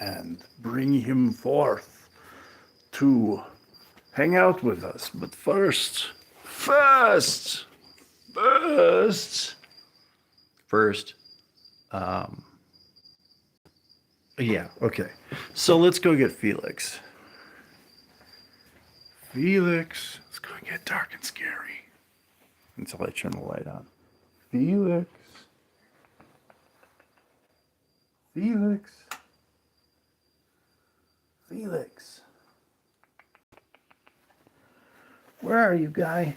and bring him forth to hang out with us. But first, yeah, okay. So let's go get Felix. Felix, let's go get dark and scary until I turn the light on. Felix. Felix. Felix. Where are you, guy?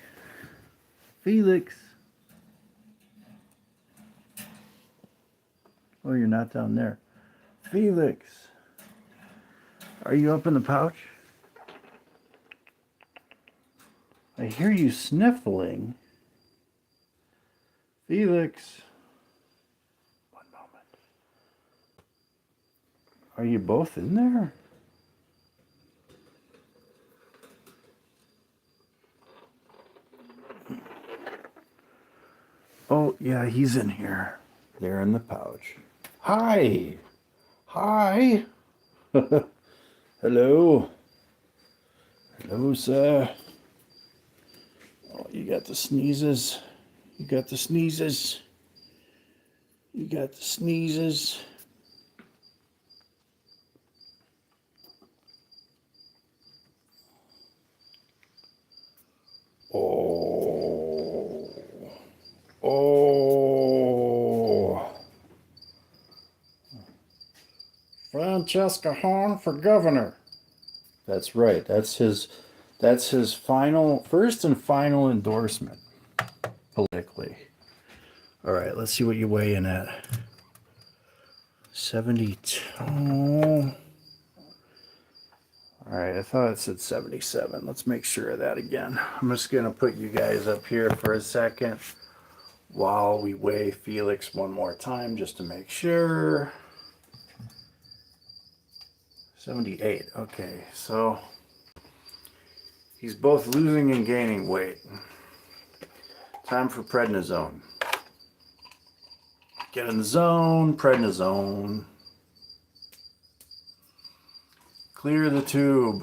Felix. Oh, you're not down there. Felix. Are you up in the pouch? I hear you sniffling. Felix. One moment. Are you both in there? Oh, yeah, he's in here. They're in the pouch. Hi. Hi. Hello. Hello, sir. Oh, you got the sneezes. You got the sneezes. You got the sneezes. Oh. Oh. Francesca Hahn for governor. That's right. That's his final, first and final endorsement politically. All right, let's see what you weigh in at. 72. All right, I thought it said 77. Let's make sure of that again. I'm just going to put you guys up here for a second while we weigh Felix one more time just to make sure. 78. Okay, so he's both losing and gaining weight. Time for prednisone. Get in the zone, prednisone. Clear the tube.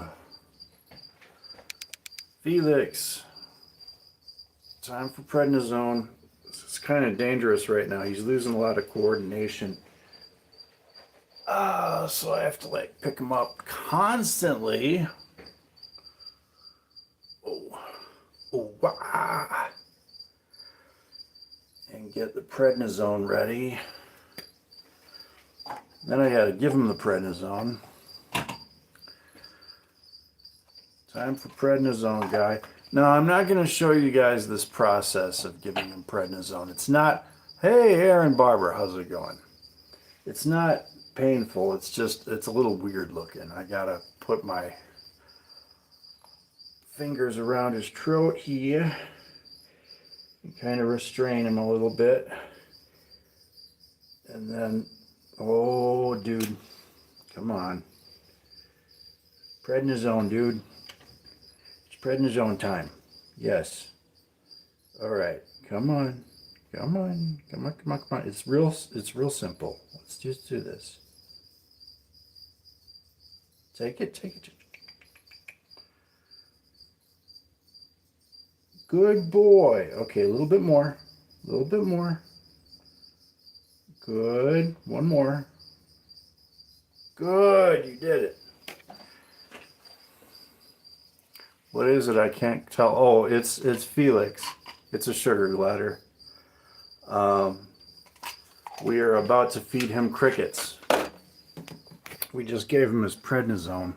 Felix. Time for prednisone. It's kind of dangerous right now. He's losing a lot of coordination. So I have to like pick him up constantly. Wah. And get the prednisone ready. Then I gotta give him the prednisone. Time for prednisone, guy. Now, I'm not going to show you guys this process of giving him prednisone. It's not, hey, Aaron Barber, how's it going? It's not painful. It's just, it's a little weird looking. I got to put my fingers around his throat here and kind of restrain him a little bit. And then, oh, dude, come on. Prednisone, dude. Prednisone time. Yes. All right. Come on. Come on. Come on. Come on. Come on. It's real simple. Let's just do this. Take it. Take it. Good boy. Okay, a little bit more. A little bit more. Good. One more. Good. You did it. What is it? I can't tell. Oh, it's Felix. It's a sugar glider. We are about to feed him crickets. We just gave him his prednisone.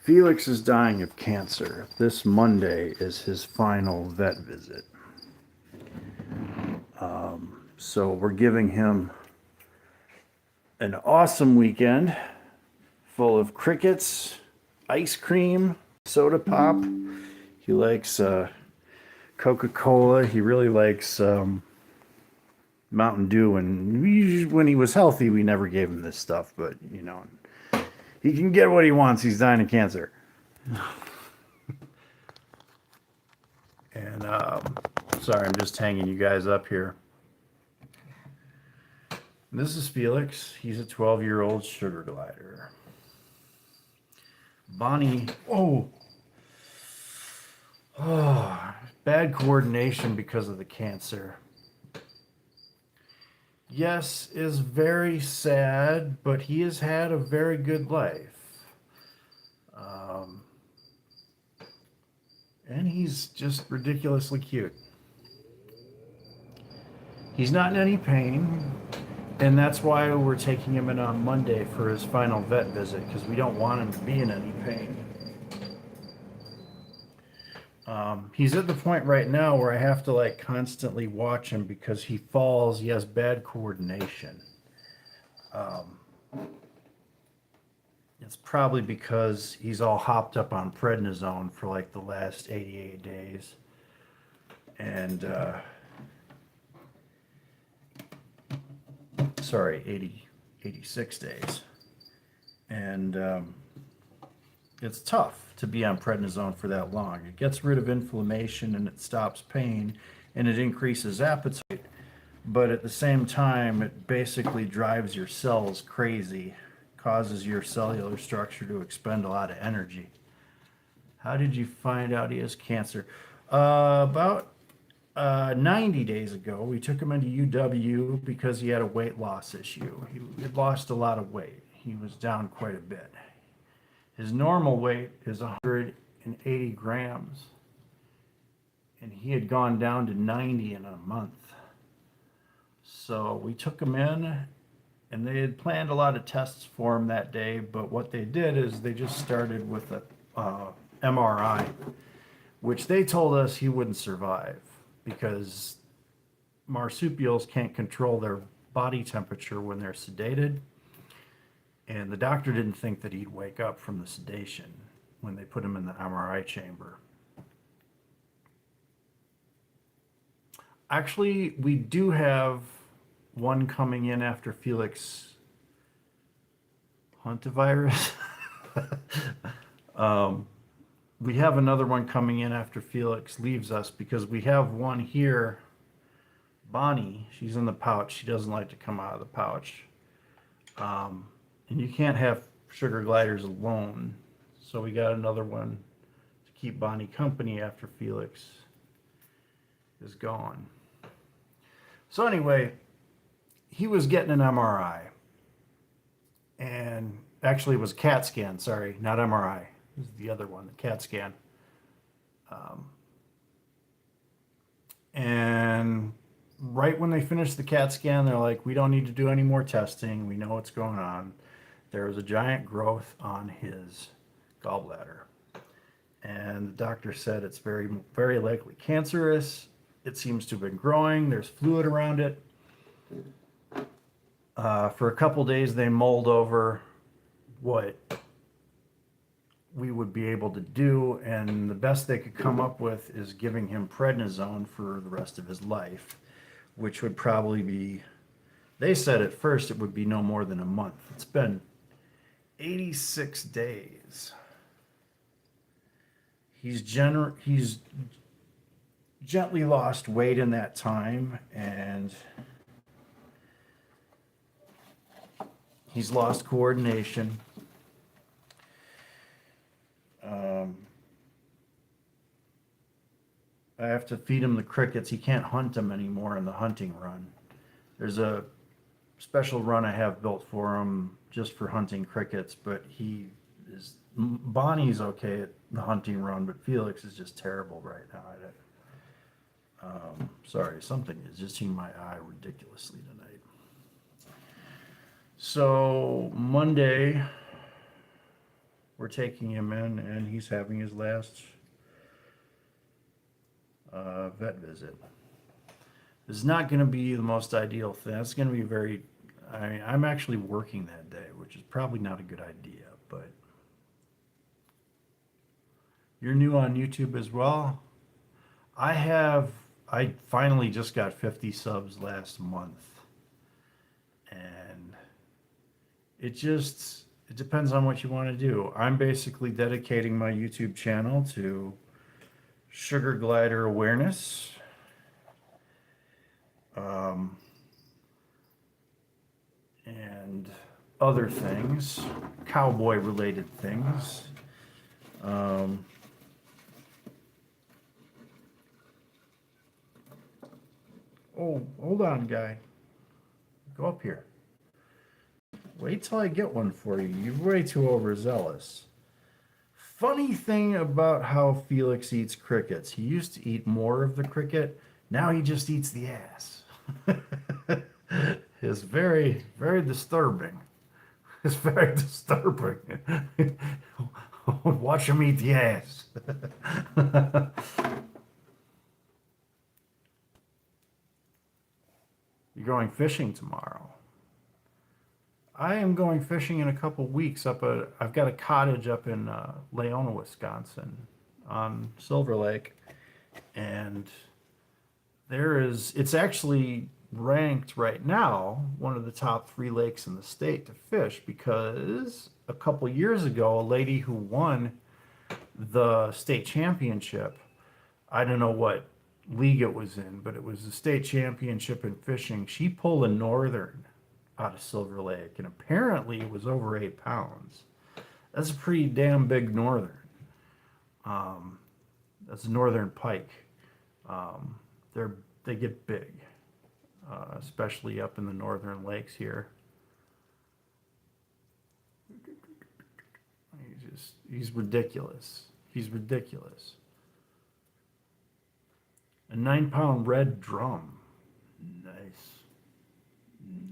Felix is dying of cancer. This Monday is his final vet visit. So we're giving him an awesome weekend full of crickets, ice cream, soda pop. He likes Coca-Cola. He really likes Mountain Dew. And when he was healthy, we never gave him this stuff. But, you know, he can get what he wants. He's dying of cancer. And, sorry, I'm just hanging you guys up here. This is Felix. He's a 12-year-old sugar glider. Bonnie, bad coordination because of the cancer. Yes, is very sad, but he has had a very good life. Um, and he's just ridiculously cute. He's not in any pain, and that's why we're taking him in on Monday for his final vet visit, because we don't want him to be in any pain. He's at the point right now where I have to like constantly watch him because he falls. He has bad coordination. Um, it's probably because he's all hopped up on prednisone for like the last 88 days. And, sorry, 86 days. And it's tough to be on prednisone for that long. It gets rid of inflammation and it stops pain and it increases appetite. But at the same time, it basically drives your cells crazy, causes your cellular structure to expend a lot of energy. How did you find out he has cancer? About 90 days ago, we took him into UW because he had a weight loss issue. He had lost a lot of weight. He was down quite a bit. His normal weight is 180 grams, and he had gone down to 90 in a month. So we took him in, and they had planned a lot of tests for him that day, but what they did is they just started with a MRI, which they told us he wouldn't survive because marsupials can't control their body temperature when they're sedated. And the doctor didn't think that he'd wake up from the sedation when they put him in the MRI chamber. Actually, we do have one coming in after Felix hantavirus. We have another one coming in after Felix leaves us because we have one here. Bonnie, she's in the pouch. She doesn't like to come out of the pouch. And you can't have sugar gliders alone. So we got another one to keep Bonnie company after Felix is gone. So anyway, he was getting an MRI. And actually it was CAT scan, sorry, not MRI. It was the other one, the CAT scan. And right when they finished the CAT scan, they're like, we don't need to do any more testing. We know what's going on. There was a giant growth on his gallbladder. And the doctor said it's very, very likely cancerous. It seems to have been growing. There's fluid around it. For a couple days, they mulled over what we would be able to do, and the best they could come up with is giving him prednisone for the rest of his life, which would probably be, they said at first it would be no more than a month. It's been 86 days. He's gently lost weight in that time, and he's lost coordination. I have to feed him the crickets. He can't hunt them anymore in the hunting run. There's a special run I have built for him just for hunting crickets, but Bonnie's okay at the hunting run, but Felix is just terrible right now at it. Sorry, something is just hitting my eye ridiculously tonight. So Monday, we're taking him in, and he's having his last vet visit. This is not going to be the most ideal thing. It's going to be I'm actually working that day, which is probably not a good idea, but you're new on YouTube as well. I finally just got 50 subs last month, and it depends on what you want to do. I'm basically dedicating my YouTube channel to sugar glider awareness, and other things, cowboy related things. Um, oh, hold on, guy. Go up here. Wait till I get one for you. You're way too overzealous. Funny thing about how Felix eats crickets. He used to eat more of the cricket. Now he just eats the ass. It's very, very disturbing. It's very disturbing. Watch him eat the ass. You're going fishing tomorrow. I am going fishing in a couple weeks I've got a cottage up in Leona, Wisconsin on Silver Lake, and it's actually ranked right now one of the top 3 lakes in the state to fish because a couple years ago, a lady who won the state championship, I don't know what league it was in, but it was the state championship in fishing. She pulled a northern out of Silver Lake, and apparently it was over 8 pounds. That's a pretty damn big northern. That's a northern pike. They get big, especially up in the northern lakes here. He's ridiculous. He's ridiculous. A 9-pound red drum. Nice.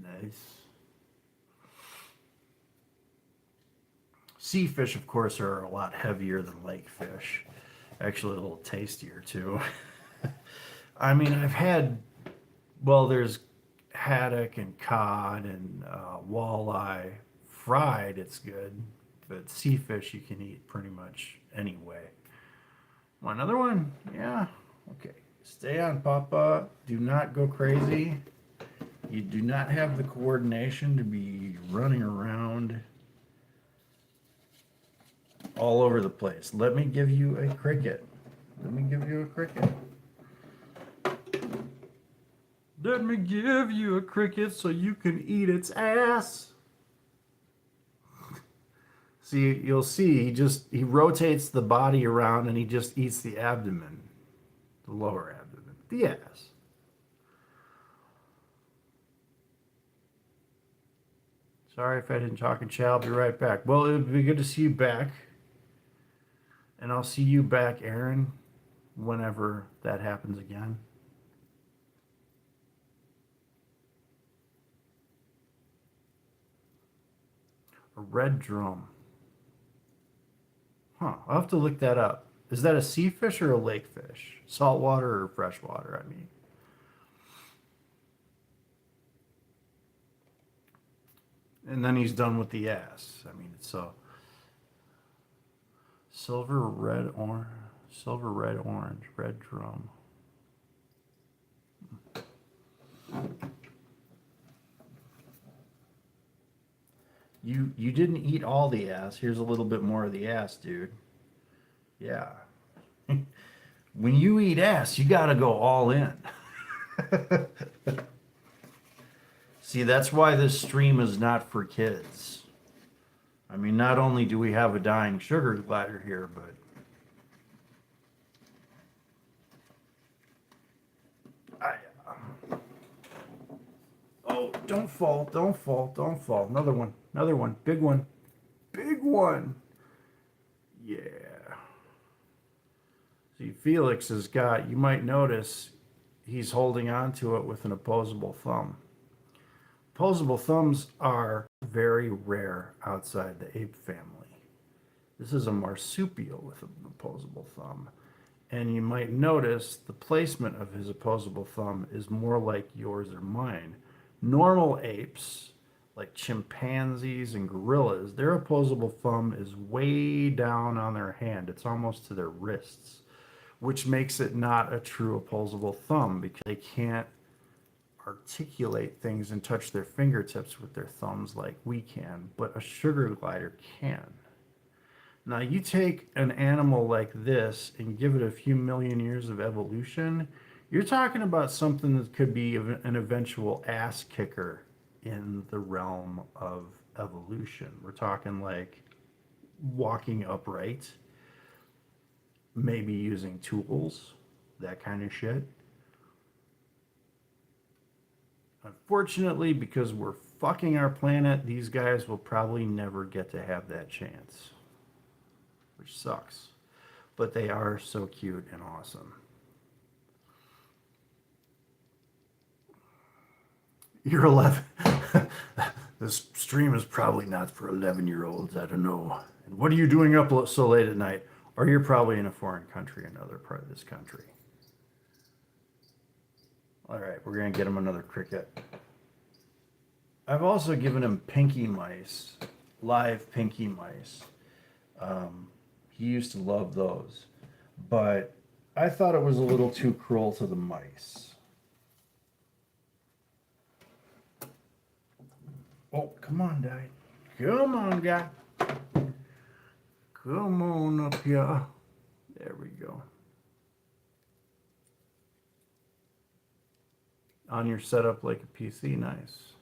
Nice. Sea fish, of course, are a lot heavier than lake fish. Actually, a little tastier, too. I mean, there's haddock and cod and walleye. Fried, it's good. But sea fish you can eat pretty much anyway. Want another one? Yeah. Okay. Stay on, Papa. Do not go crazy. You do not have the coordination to be running around all over the place. Let me give you a cricket. Let me give you a cricket. Let me give you a cricket so you can eat its ass. See, you'll see, he rotates the body around and he just eats the abdomen, the lower abdomen, the ass. Sorry if I didn't talk in chat. I'll be right back. Well, it would be good to see you back. And I'll see you back, Aaron, whenever that happens again. A red drum. Huh, I'll have to look that up. Is that a sea fish or a lake fish? Saltwater or freshwater, I mean. And then he's done with the ass. I mean, it's a silver, red, orange, red drum. You didn't eat all the ass. Here's a little bit more of the ass, dude. Yeah. When you eat ass, you gotta go all in. See, that's why this stream is not for kids. I mean, not only do we have a dying sugar glider here, but oh, don't fall, don't fall, don't fall. Another one, big one, big one. Yeah. See, Felix has got, you might notice, he's holding on to it with an opposable thumb. Opposable thumbs are very rare outside the ape family. This is a marsupial with an opposable thumb. And you might notice the placement of his opposable thumb is more like yours or mine. Normal apes, like chimpanzees and gorillas, their opposable thumb is way down on their hand. It's almost to their wrists, which makes it not a true opposable thumb because they can't articulate things and touch their fingertips with their thumbs like we can, but a sugar glider can. Now, you take an animal like this and give it a few million years of evolution, you're talking about something that could be an eventual ass kicker in the realm of evolution. We're talking like walking upright. maybe using tools, that kind of shit. Unfortunately, because we're fucking our planet, these guys will probably never get to have that chance, which sucks. But they are so cute and awesome. You're 11. This stream is probably not for 11-year-olds. I don't know. And what are you doing up so late at night? Or you're probably in a foreign country, another part of this country. All right, we're going to get him another cricket. I've also given him pinky mice, live pinky mice. He used to love those. But I thought it was a little too cruel to the mice. Oh, come on, Dad. Come on, guy. Come on up here. There we go. On your setup like a PC, nice.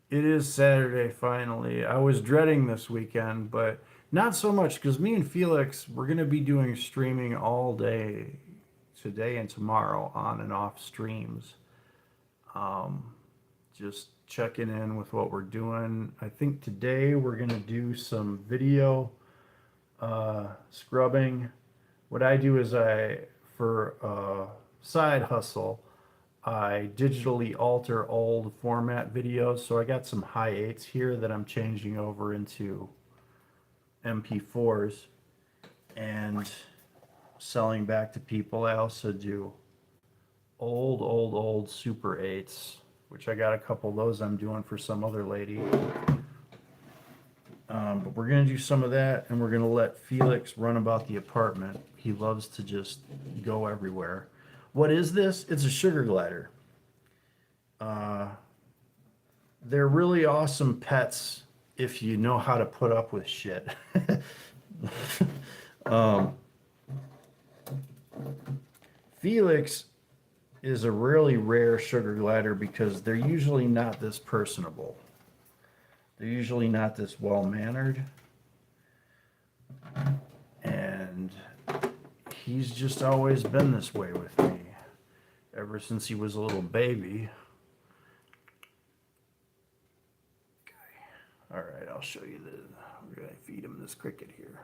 It is Saturday, finally. I was dreading this weekend, but not so much because me and Felix, we're going to be doing streaming all day today and tomorrow, on and off streams. Just checking in with what we're doing. I think today we're going to do some video scrubbing. What I do is for a side hustle, I digitally alter old format videos. So I got some high 8s here that I'm changing over into MP4s and selling back to people. I also do old Super 8s, which I got a couple of those I'm doing for some other lady. But we're going to do some of that, and we're going to let Felix run about the apartment. He loves to just go everywhere. What is this? It's a sugar glider. They're really awesome pets if you know how to put up with shit. Felix is a really rare sugar glider because they're usually not this personable. They're usually not this well-mannered. And he's just always been this way with me ever since he was a little baby. Okay. All right, I'll show you we're going to feed him this cricket here.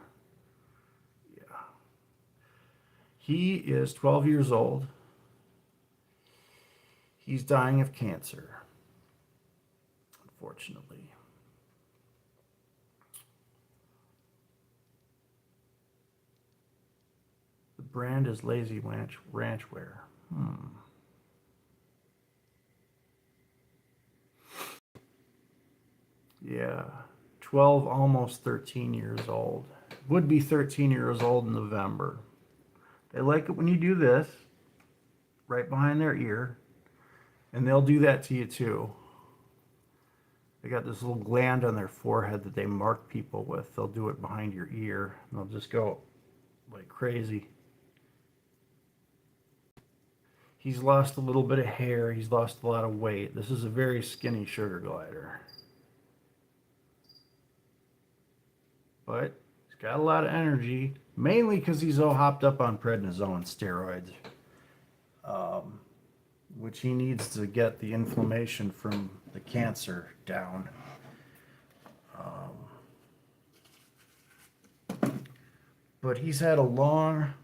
Yeah. He is 12 years old. He's dying of cancer, unfortunately. The brand is Lazy Ranchwear. Yeah, 12, almost 13 years old. Would be 13 years old in November. They like it when you do this, right behind their ear, and they'll do that to you too. They got this little gland on their forehead that they mark people with. They'll do it behind your ear, and they'll just go like crazy. He's lost a little bit of hair. He's lost a lot of weight. This is a very skinny sugar glider. But he's got a lot of energy, mainly because he's all hopped up on prednisone steroids, which he needs to get the inflammation from the cancer down. But he's had a long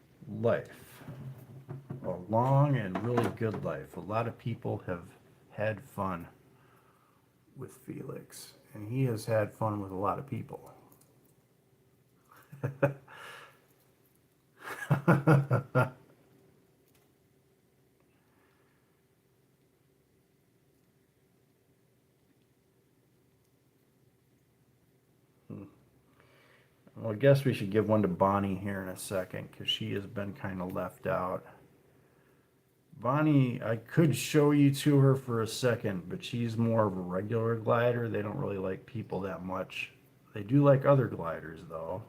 life, a long and really good life. A lot of people have had fun with Felix, and he has had fun with a lot of people. Well, I guess we should give one to Bonnie here in a second because she has been kind of left out. Bonnie, I could show you to her for a second, but she's more of a regular glider. They don't really like people that much. They do like other gliders, though.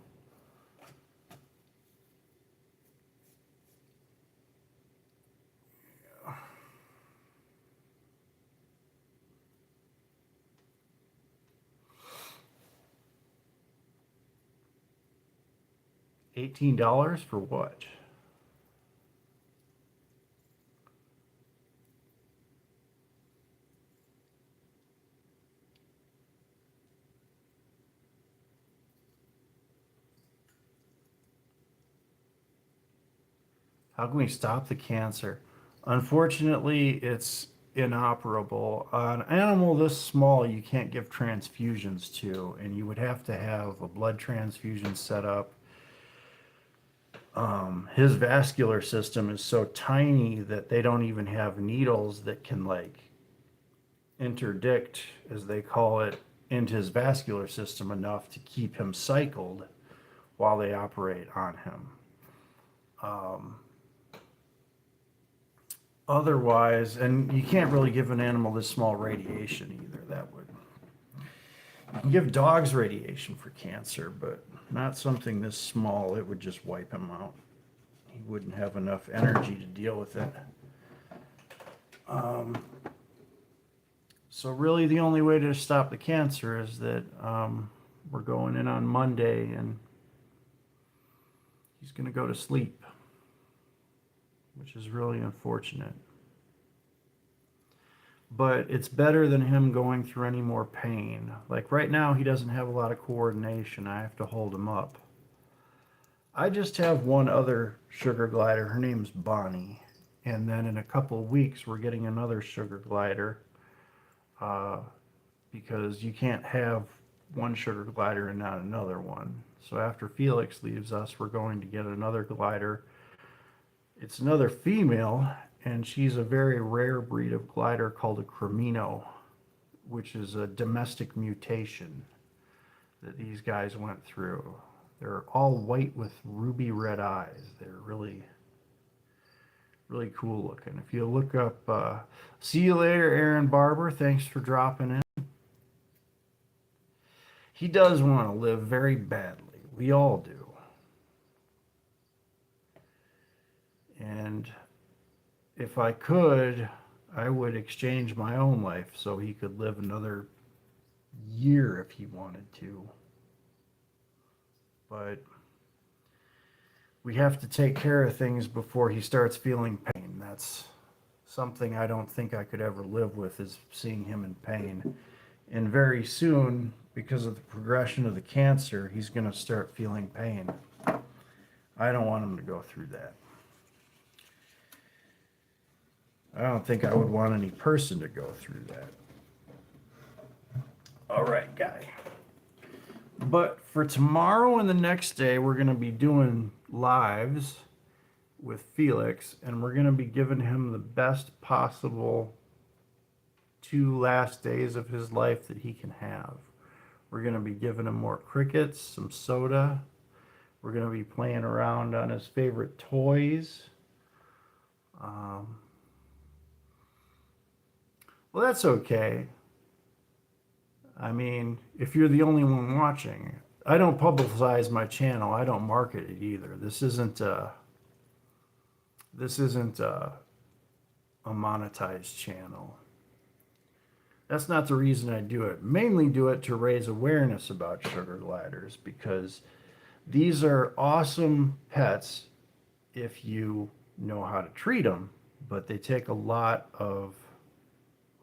$18 for what? How can we stop the cancer? Unfortunately, it's inoperable. An animal this small, you can't give transfusions to, and you would have to have a blood transfusion set up. His vascular system is so tiny that they don't even have needles that can like interdict, as they call it, into his vascular system enough to keep him cycled while they operate on him. Otherwise, and you can't really give an animal this small radiation either. That would, you can give dogs radiation for cancer, but not something this small. It would just wipe him out. He wouldn't have enough energy to deal with it. So really the only way to stop the cancer is that we're going in on Monday and he's going to go to sleep, which is really unfortunate. But it's better than him going through any more pain. Like right now, he doesn't have a lot of coordination. I have to hold him up. I just have one other sugar glider. Her name's Bonnie. And then in a couple of weeks, we're getting another sugar glider because you can't have one sugar glider and not another one. So after Felix leaves us, we're going to get another glider. It's another female, and she's a very rare breed of glider called a Cremino, which is a domestic mutation that these guys went through. They're all white with ruby red eyes. They're really, really cool looking. If you look up, see you later, Aaron Barber. Thanks for dropping in. He does want to live very badly. We all do. And if I could, I would exchange my own life so he could live another year if he wanted to. But we have to take care of things before he starts feeling pain. That's something I don't think I could ever live with, is seeing him in pain. And very soon, because of the progression of the cancer, he's going to start feeling pain. I don't want him to go through that. I don't think I would want any person to go through that. All right, guy. But for tomorrow and the next day, we're going to be doing lives with Felix, and we're going to be giving him the best possible 2 last days of his life that he can have. We're going to be giving him more crickets, some soda. We're going to be playing around on his favorite toys. Well, that's okay. I mean, if you're the only one watching, I don't publicize my channel. I don't market it either. This isn't a monetized channel. That's not the reason I do it. Mainly do it to raise awareness about sugar gliders, because these are awesome pets if you know how to treat them, but they take a lot of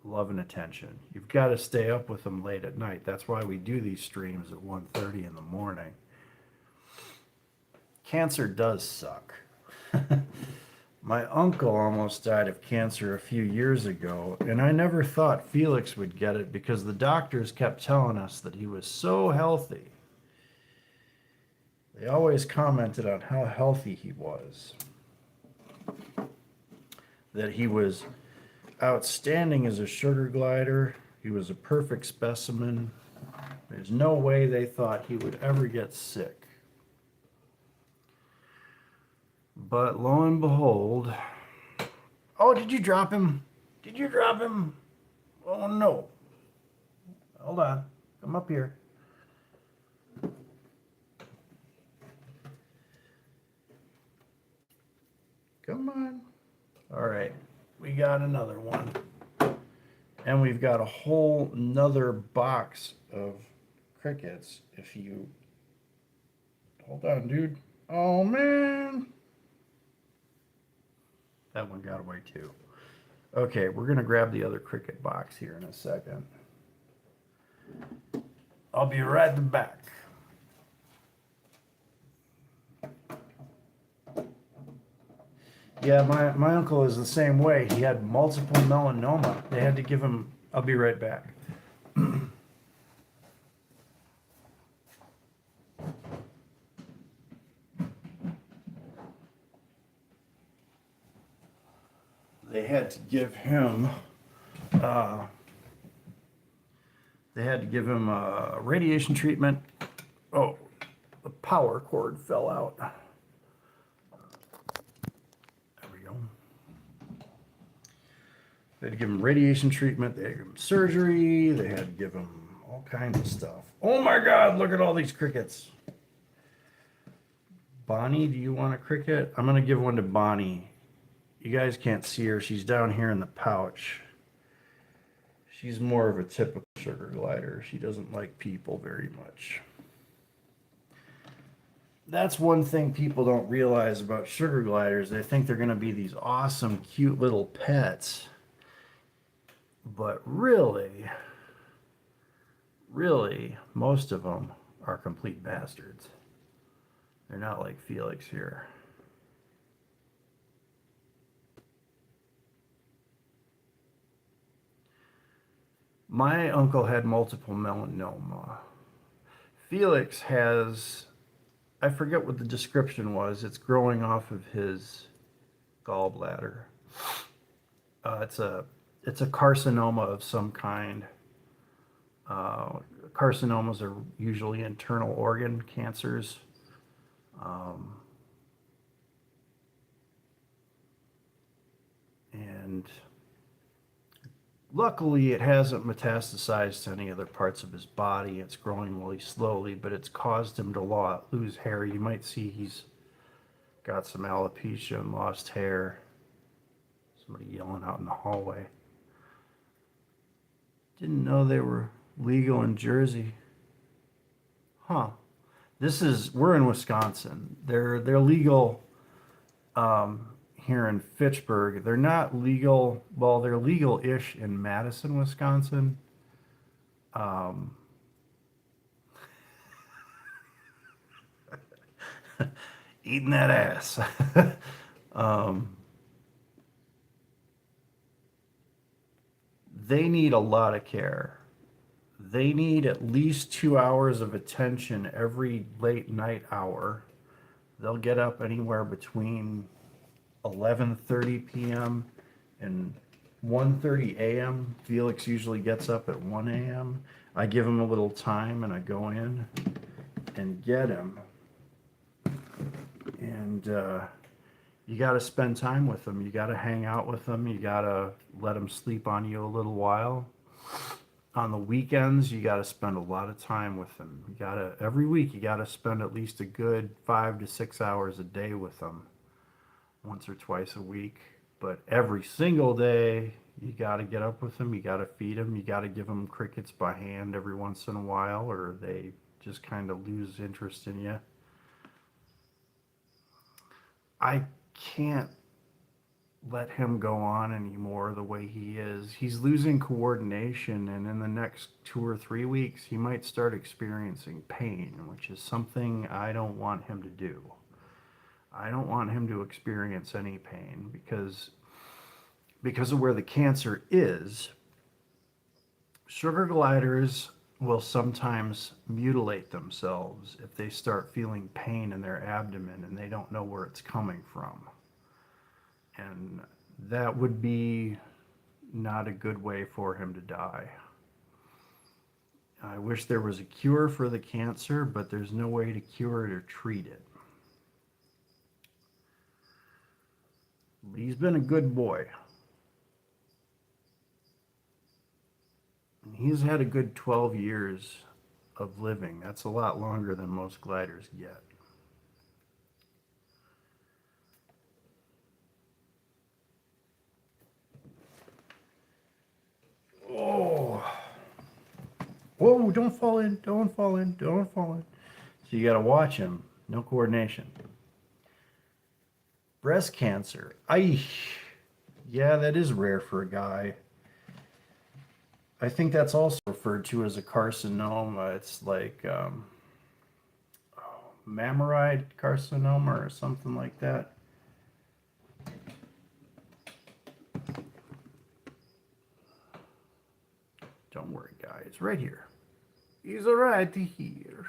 love and attention. You've got to stay up with them late at night. That's why we do these streams at 1:30 in the morning. Cancer does suck. My uncle almost died of cancer a few years ago, and I never thought Felix would get it because the doctors kept telling us that he was so healthy. They always commented on how healthy he was, that he was outstanding as a sugar glider. He was a perfect specimen. There's no way they thought he would ever get sick. But lo and behold, oh, did you drop him? Did you drop him? Oh no. Hold on. Come up here. Come on. All right. We got another one. And we've got a whole nother box of crickets. If you hold on, dude. Oh, man. That one got away too. Okay, we're going to grab the other cricket box here in a second. I'll be right back. Yeah, my uncle is the same way. He had multiple melanoma. They had to give him, I'll be right back. They had to give him, uh, radiation treatment. Oh, the power cord fell out. There we go. They had to give him radiation treatment. They had to give him surgery. They had to give him all kinds of stuff. Oh my God, look at all these crickets. Bonnie, do you want a cricket? I'm going to give one to Bonnie. You guys can't see her. She's down here in the pouch. She's more of a typical sugar glider. She doesn't like people very much. That's one thing people don't realize about sugar gliders. They think they're going to be these awesome, cute little pets. But really, most of them are complete bastards. They're not like Felix here. My uncle had multiple melanoma. Felix has, I forget what the description was. It's growing off of his gallbladder. It's a carcinoma of some kind. Carcinomas are usually internal organ cancers. And luckily, it hasn't metastasized to any other parts of his body. It's growing really slowly, but it's caused him to lose hair. You might see he's got some alopecia and lost hair. Somebody yelling out in the hallway. Didn't know they were legal in Jersey. Huh. We're in Wisconsin. They're legal here in Fitchburg. They're not legal, well, they're legal-ish in Madison, Wisconsin. Eating that ass. They need a lot of care. They need at least 2 hours of attention every late night hour. They'll get up anywhere between 11:30 p.m. and 1:30 a.m. Felix usually gets up at 1 a.m. I give him a little time and I go in and get him. And you got to spend time with them. You got to hang out with them. You got to let them sleep on you a little while. On the weekends, you got to spend a lot of time with them. Every week, you got to spend at least a good 5 to 6 hours a day with them, once or twice a week. But every single day, you got to get up with them. You got to feed them. You got to give them crickets by hand every once in a while, or they just kind of lose interest in you. I can't let him go on anymore the way he is. He's losing coordination, and in the next 2 or 3 weeks, he might start experiencing pain, which is something I don't want him to do. I don't want him to experience any pain because of where the cancer is. Sugar gliders will sometimes mutilate themselves if they start feeling pain in their abdomen and they don't know where it's coming from. And that would be not a good way for him to die. I wish there was a cure for the cancer, but there's no way to cure it or treat it. But he's been a good boy. He's had a good 12 years of living. That's a lot longer than most gliders get. Oh. Whoa, don't fall in. So you got to watch him. No coordination. Breast cancer. Yeah, that is rare for a guy. I think that's also referred to as a carcinoma. It's like mammary carcinoma or something like that. Don't worry, guys. Right here. He's right here.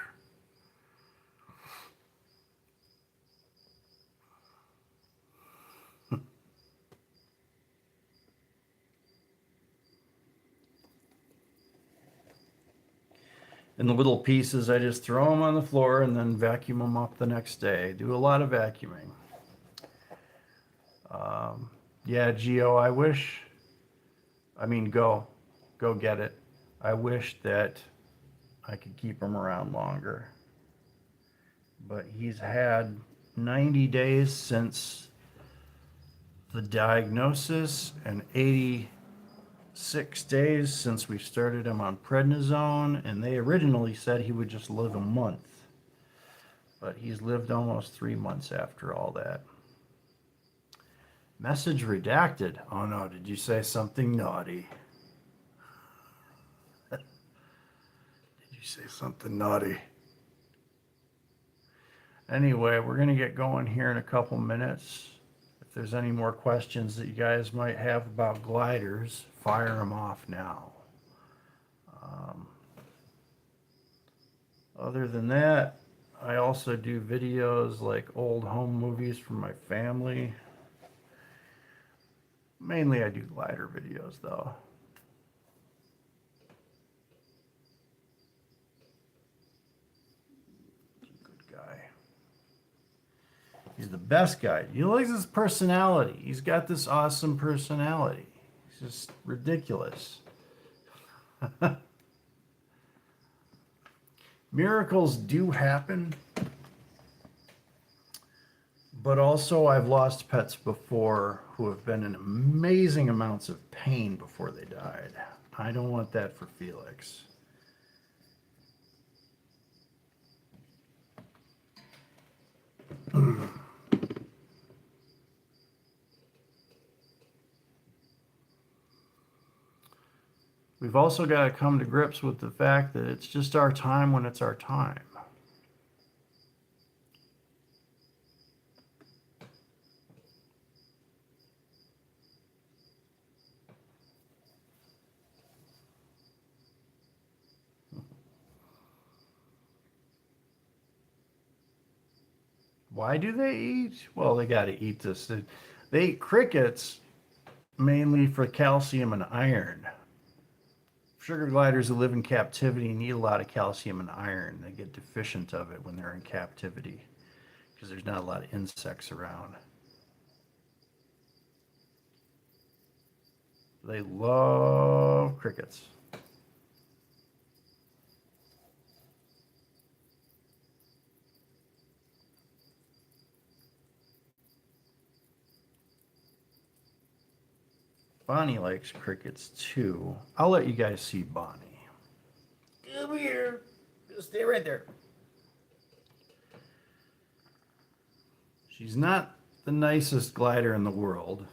And the little pieces, I just throw them on the floor and then vacuum them up the next day. Do a lot of vacuuming. Yeah, Geo, go get it. I wish that I could keep him around longer. But he's had 90 days since the diagnosis and 86 days since we started him on prednisone, and they originally said he would just live a month. But he's lived almost 3 months after all that. Message redacted. Oh no, did you say something naughty? Did you say something naughty? Anyway, we're going to get going here in a couple minutes. If there's any more questions that you guys might have about gliders, fire them off now. Other than that, I also do videos like old home movies from my family. Mainly I do glider videos though. Good guy. He's the best guy. He likes his personality. He's got this awesome personality. He's just ridiculous. Miracles do happen, but also I've lost pets before who have been in amazing amounts of pain before they died. I don't want that for Felix. We've also got to come to grips with the fact that it's just our time when it's our time. Why do they eat? Well, they got to eat this. They eat crickets mainly for calcium and iron. Sugar gliders who live in captivity need a lot of calcium and iron. They get deficient of it when they're in captivity because there's not a lot of insects around. They love crickets. Bonnie likes crickets too. I'll let you guys see Bonnie. Come here. Just stay right there. She's not the nicest glider in the world.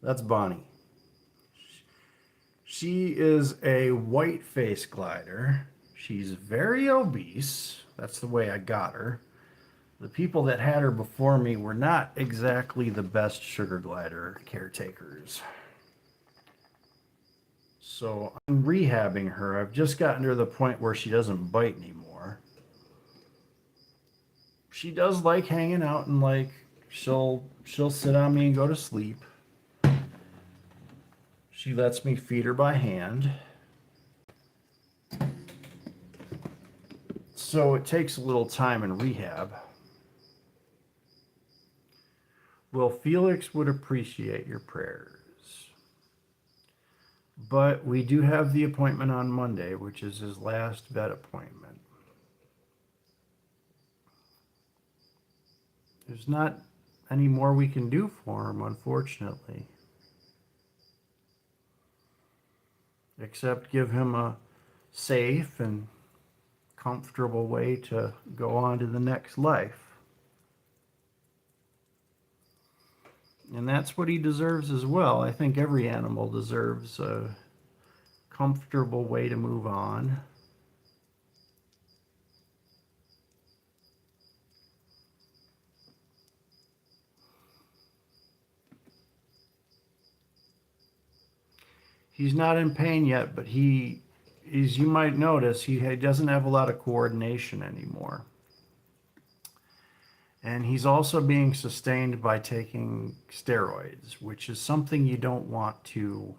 That's Bonnie. She is a white-faced glider. She's very obese. That's the way I got her. The people that had her before me were not exactly the best sugar glider caretakers. So I'm rehabbing her. I've just gotten her to the point where she doesn't bite anymore. She does like hanging out and like she'll sit on me and go to sleep. She lets me feed her by hand. So it takes a little time in rehab. Well, Felix would appreciate your prayers. But we do have the appointment on Monday, which is his last vet appointment. There's not any more we can do for him, unfortunately. Except give him a safe and comfortable way to go on to the next life. And that's what he deserves as well. I think every animal deserves a comfortable way to move on. He's not in pain yet, but as you might notice, he doesn't have a lot of coordination anymore. And he's also being sustained by taking steroids, which is something you don't want to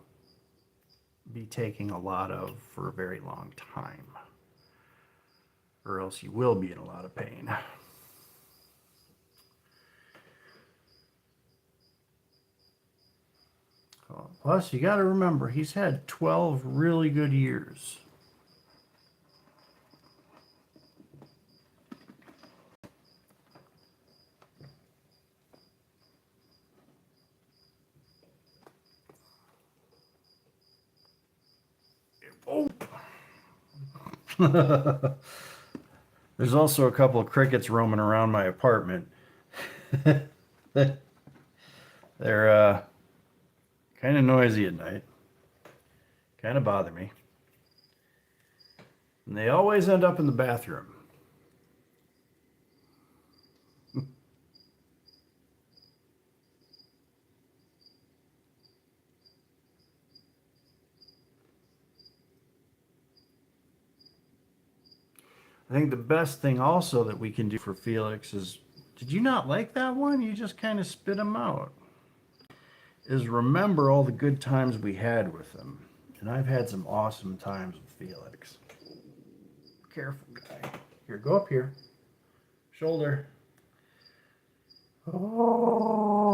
be taking a lot of for a very long time, or else you will be in a lot of pain. Plus, you got to remember, he's had 12 really good years. Oh. There's also a couple of crickets roaming around my apartment. They're kind of noisy at night. Kind of bother me. And they always end up in the bathroom. I think the best thing also that we can do for Felix is, did you not like that one? You just kind of spit him out. Is remember all the good times we had with him. And I've had some awesome times with Felix. Careful, guy. Here, go up here. Shoulder. Oh.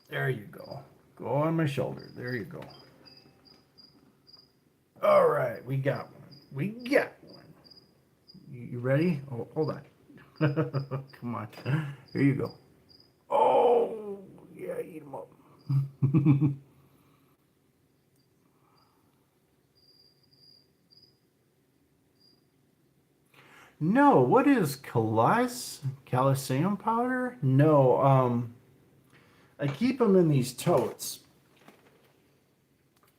There you go. Go on my shoulder. There you go. All right, we got one. We got one. You ready? Oh, hold on. Come on. Here you go. Oh, yeah, eat them up. No, what is caliceum powder? No, I keep them in these totes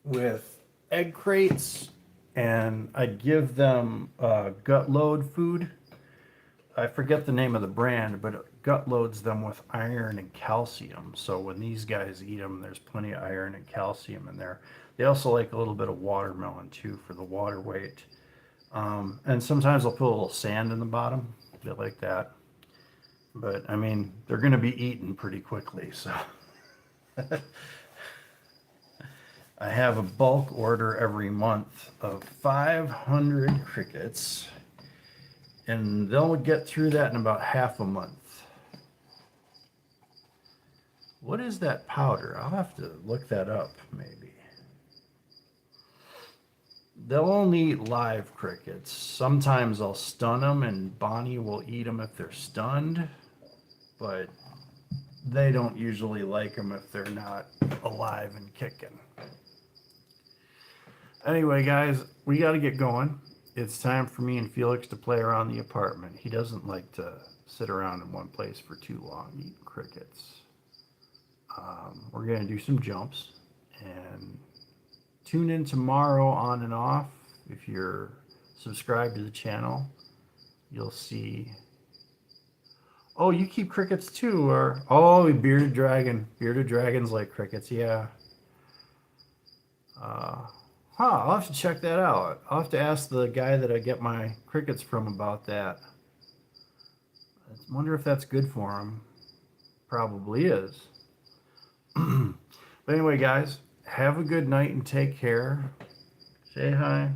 with egg crates, and I give them gut load food. I forget the name of the brand, but it gut loads them with iron and calcium. So when these guys eat them, there's plenty of iron and calcium in there. They also like a little bit of watermelon too for the water weight. And sometimes I'll put a little sand in the bottom, a bit like that. But I mean, they're going to be eaten pretty quickly, so. I have a bulk order every month of 500 crickets, and they'll get through that in about half a month. What is that powder? I'll have to look that up, maybe. They'll only eat live crickets. Sometimes I'll stun them, and Bonnie will eat them if they're stunned, but they don't usually like them if they're not alive and kicking. Anyway, guys, we got to get going. It's time for me and Felix to play around the apartment. He doesn't like to sit around in one place for too long eating crickets. We're going to do some jumps, and tune in tomorrow on and off. If you're subscribed to the channel, you'll see. Oh, you keep crickets too, or oh, bearded dragon. Bearded dragons like crickets, yeah. I'll have to check that out. I'll have to ask the guy that I get my crickets from about that. I wonder if that's good for him. Probably is. But anyway, guys, have a good night and take care. Say hi.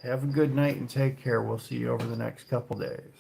Have a good night and take care. We'll see you over the next couple days.